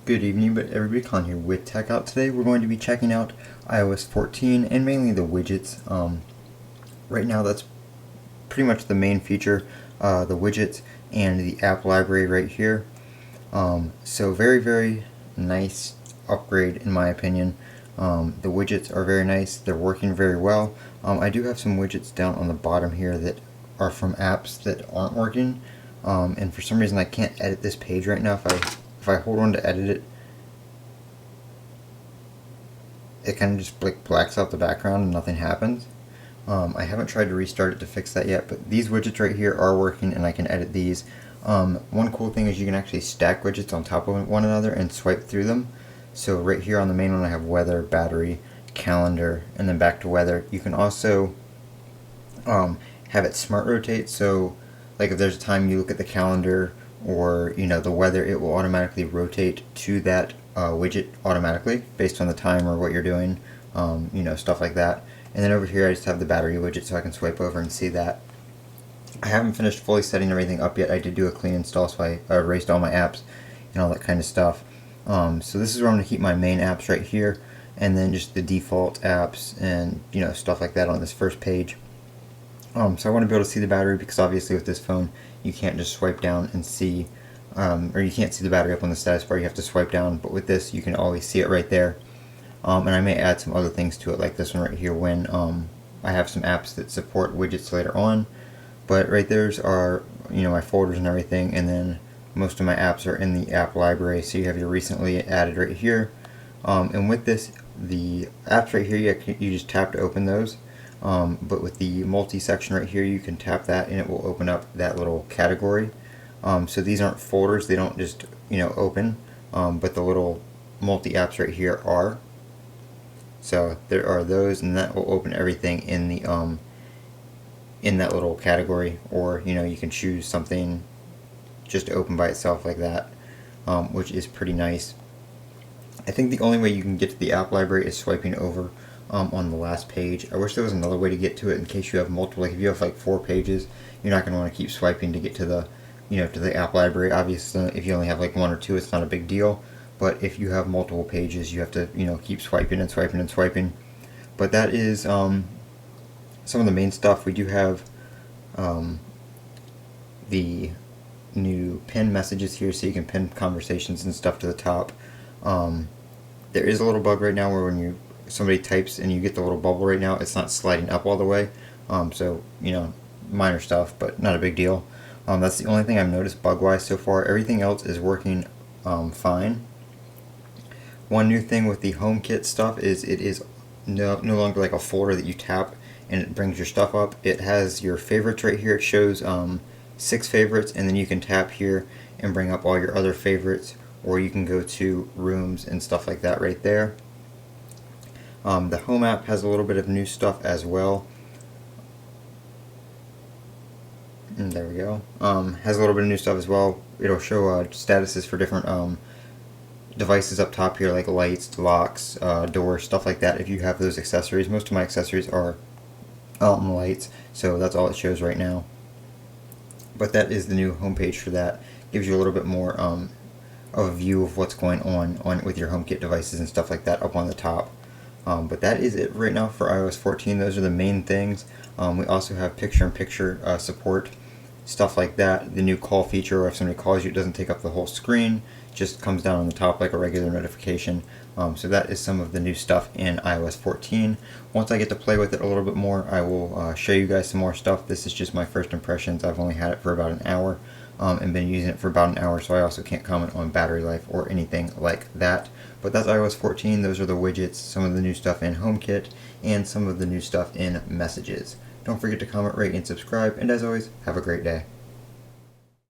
Good evening, but everybody, Con here with Techout. Today we're going to be checking out iOS 14 and mainly the widgets. Right now that's pretty much the main feature, the widgets and the app library right here. So very nice upgrade in my opinion. The widgets are very nice, they're working very well. I do have some widgets down on the bottom here that are from apps that aren't working, and for some reason I can't edit this page right now. If I hold on to edit it, it kind of just blacks out the background and nothing happens. I haven't tried to restart it to fix that yet, but these widgets right here are working and I can edit these. One cool thing is you can actually stack widgets on top of one another and swipe through them. So right here on the main one I have weather, battery, calendar, and then back to weather. You can also have it smart rotate, so like if there's a time you look at the calendar or the weather, it will automatically rotate to that widget automatically based on the time or what you're doing, stuff like that. And then over here I just have the battery widget so I can swipe over and see that. I haven't finished fully setting everything up yet. I did do a clean install, so I erased all my apps and all that kind of stuff. So this is where I'm going to keep my main apps right here, and then just the default apps and stuff like that on this first page. So I want to be able to see the battery because obviously with this phone you can't just swipe down and see, or you can't see the battery up on the status bar, you have to swipe down, but with this you can always see it right there. And I may add some other things to it like this one right here when I have some apps that support widgets later on. But right there's are my folders and everything, and then most of my apps are in the app library, so you have your recently added right here. And with this, the apps right here, you just tap to open those. But with the multi section right here, you can tap that and it will open up that little category. So these aren't folders, they don't just open, but the little multi apps right here are. So there are those, and that will open everything in the in that little category, or you can choose something just to open by itself like that, which is pretty nice. I think the only way you can get to the app library is swiping over on the last page. I wish there was another way to get to it in case you have multiple. Like if you have like 4 pages, you're not going to want to keep swiping to get to the to the app library. Obviously, if you only have like 1 or 2, it's not a big deal. But if you have multiple pages, you have to keep swiping and swiping and swiping. But that is some of the main stuff. We do have the new pin messages here, so you can pin conversations and stuff to the top. There is a little bug right now where when somebody types and you get the little bubble right now, it's not sliding up all the way. So minor stuff, but not a big deal. That's the only thing I've noticed bug-wise so far. Everything else is working fine. One new thing with the HomeKit stuff is it is no longer like a folder that you tap and it brings your stuff up. It has your favorites right here. It shows 6 favorites, and then you can tap here and bring up all your other favorites, or you can go to rooms and stuff like that right there. The Home app has a little bit of new stuff as well. And there we go. Has a little bit of new stuff as well. It'll show statuses for different devices up top here, like lights, locks, doors, stuff like that. If you have those accessories, most of my accessories are lights, so that's all it shows right now. But that is the new homepage for that. Gives you a little bit more of a view of what's going on with your HomeKit devices and stuff like that up on the top. But that is it right now for iOS 14. Those are the main things. We also have picture-in-picture support, stuff like that. The new call feature, or if somebody calls you, it doesn't take up the whole screen, just comes down on the top like a regular notification. So that is some of the new stuff in iOS 14. Once I get to play with it a little bit more, I will show you guys some more stuff. This is just my first impressions. I've only had it for about an hour and been using it for about an hour, so I also can't comment on battery life or anything like that. But that's iOS 14. Those are the widgets, some of the new stuff in HomeKit, and some of the new stuff in Messages. Don't forget to comment, rate, and subscribe, and as always, have a great day.